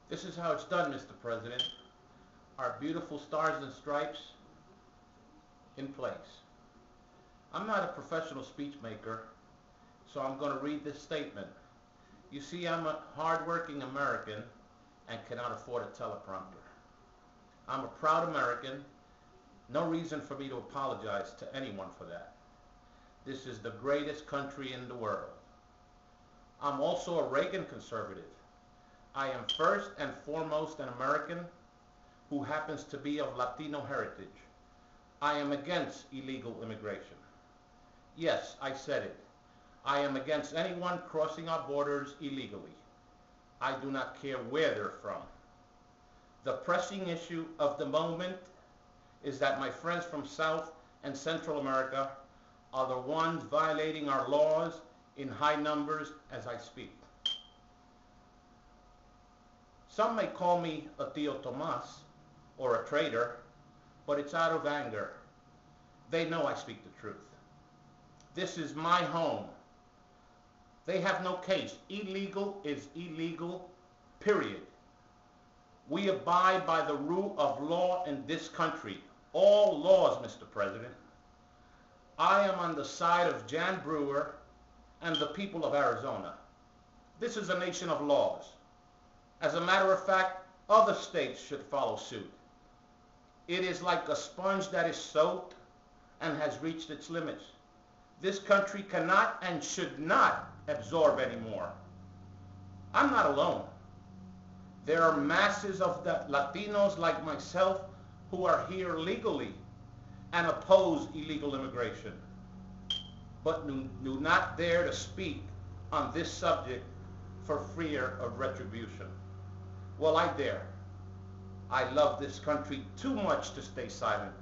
This is how it's done, Mr. President. Our beautiful stars and stripes in place. I'm not a professional speech maker, so I'm going to read this statement. You see, I'm a hardworking American and cannot afford a teleprompter. I'm a proud American. No reason for me to apologize to anyone for that. This is the greatest country in the world. I'm also a Reagan conservative. I am first and foremost an American who happens to be of Latino heritage. I am against illegal immigration. Yes, I said it. I am against anyone crossing our borders illegally. I do not care where they're from. The pressing issue of the moment is that my friends from South and Central America are the ones violating our laws in high numbers as I speak. Some may call me a Tío Tomás or a traitor, but it's out of anger. They know I speak the truth. This is my home. They have no case. Illegal is illegal, period. We abide by the rule of law in this country. All laws, Mr. President. I am on the side of Jan Brewer and the people of Arizona. This is a nation of laws. As a matter of fact, other states should follow suit. It is like a sponge that is soaked and has reached its limits. This country cannot and should not absorb anymore. I'm not alone. There are masses of the Latinos like myself who are here legally and oppose illegal immigration, but do not dare to speak on this subject for fear of retribution. Well, I dare. I love this country too much to stay silent.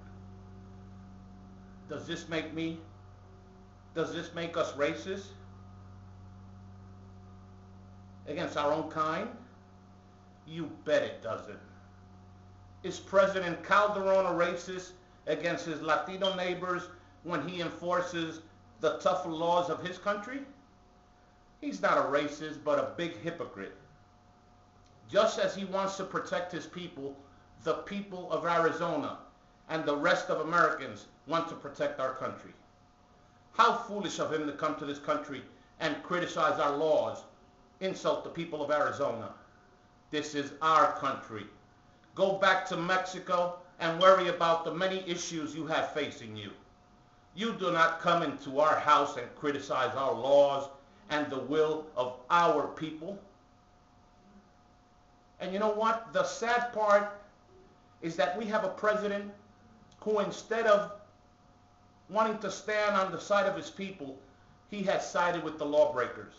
Does this make us racist against our own kind? You bet it doesn't. Is President Calderon a racist against his Latino neighbors when he enforces the tougher laws of his country? He's not a racist, but a big hypocrite. Just as he wants to protect his people, the people of Arizona and the rest of Americans want to protect our country. How foolish of him to come to this country and criticize our laws, insult the people of Arizona. This is our country. Go back to Mexico and worry about the many issues you have facing you. You do not come into our house and criticize our laws and the will of our people. And you know what? The sad part is that we have a president who, instead of wanting to stand on the side of his people, he has sided with the lawbreakers.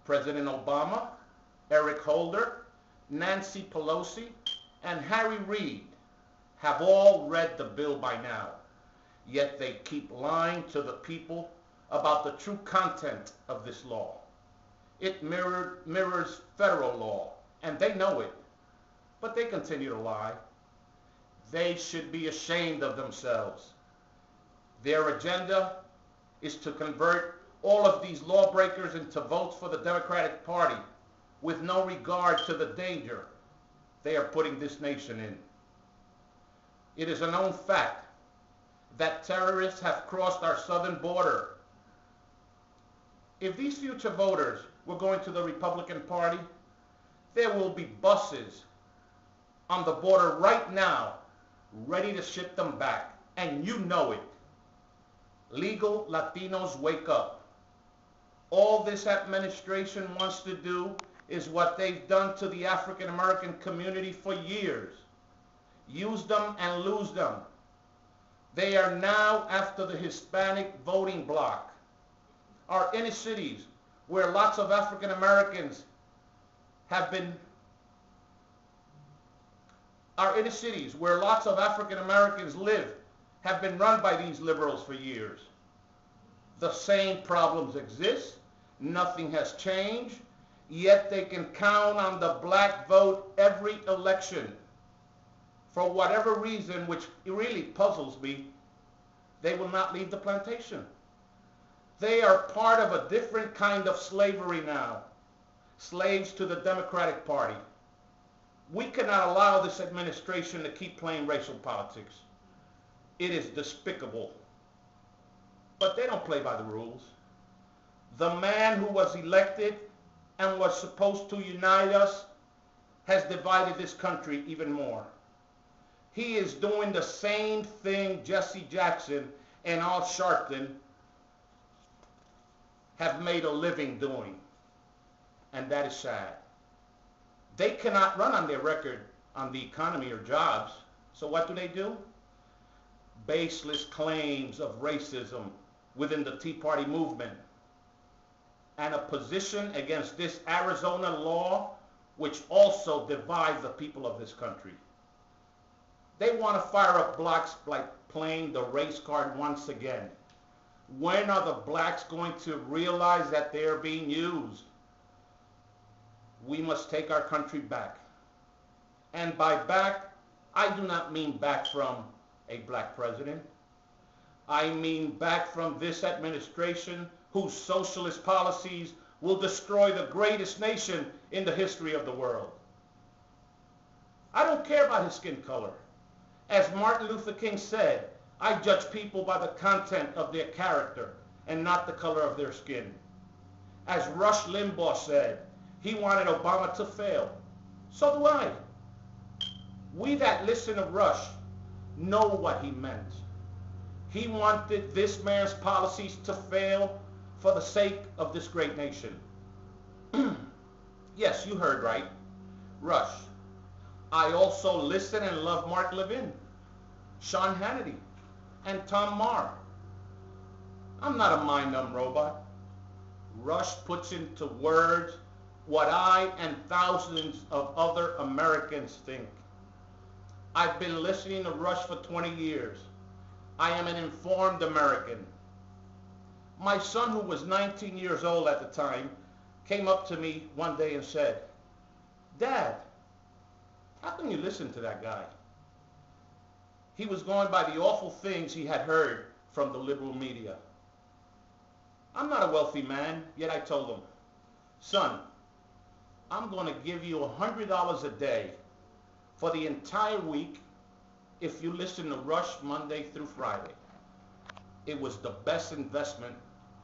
President Obama, Eric Holder, Nancy Pelosi, and Harry Reid have all read the bill by now, yet they keep lying to the people about the true content of this law. It mirrors federal law, and they know it, but they continue to lie. They should be ashamed of themselves. Their agenda is to convert all of these lawbreakers into votes for the Democratic Party with no regard to the danger they are putting this nation in. It is a known fact that terrorists have crossed our southern border. If these future voters were going to the Republican Party, there will be buses on the border right now ready to ship them back, and you know it. Legal Latinos, wake up. All this administration wants to do is what they've done to the African American community for years. Use them and lose them. They are now after the Hispanic voting bloc. Our inner cities, where lots of African Americans have been, our inner cities, where lots of African Americans live, have been run by these liberals for years. The same problems exist. Nothing has changed. Yet they can count on the black vote every election. For whatever reason, which really puzzles me, they will not leave the plantation. They are part of a different kind of slavery now. Slaves to the Democratic Party. We cannot allow this administration to keep playing racial politics. It is despicable. But they don't play by the rules. The man who was elected and was supposed to unite us has divided this country even more. He is doing the same thing Jesse Jackson and Al Sharpton have made a living doing. And that is sad. They cannot run on their record on the economy or jobs. So what do? Baseless claims of racism within the Tea Party movement and a position against this Arizona law, which also divides the people of this country. They want to fire up blacks like playing the race card once again. When are the blacks going to realize that they are being used? We must take our country back. And by back, I do not mean back from a black president. I mean back from this administration whose socialist policies will destroy the greatest nation in the history of the world. I don't care about his skin color. As Martin Luther King said, I judge people by the content of their character and not the color of their skin. As Rush Limbaugh said, he wanted Obama to fail. So do I. We that listen to Rush know what he meant. He wanted this man's policies to fail for the sake of this great nation. Yes, you heard right. Rush. I also listen and love Mark Levin, Sean Hannity, and Tom Maher. I'm not a mind-numb robot. Rush puts into words what I and thousands of other Americans think. I've been listening to Rush for 20 years. I am an informed American. My son, who was 19 years old at the time, came up to me one day and said, "Dad, how can you listen to that guy?" He was going by the awful things he had heard from the liberal media. I'm not a wealthy man, yet I told him, "Son, I'm going to give you $100 a day for the entire week if you listen to Rush Monday through Friday." It was the best investment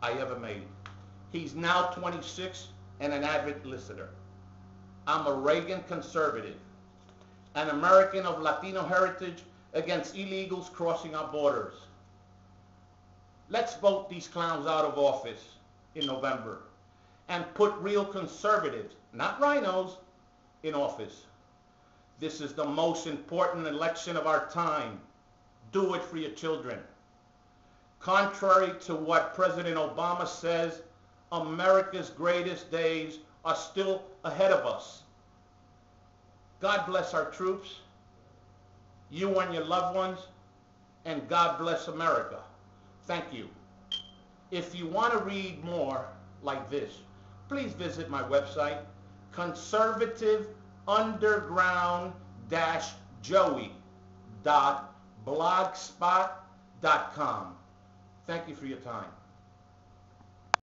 I ever made. He's now 26 and an avid listener. I'm a Reagan conservative, an American of Latino heritage against illegals crossing our borders. Let's vote these clowns out of office in November and put real conservatives, not rhinos, in office. This is the most important election of our time. Do it for your children. Contrary to what President Obama says, America's greatest days are still ahead of us. God bless our troops, you and your loved ones, and God bless America. Thank you. If you want to read more like this, please visit my website, conservativeunderground-joey.blogspot.com. Thank you for your time.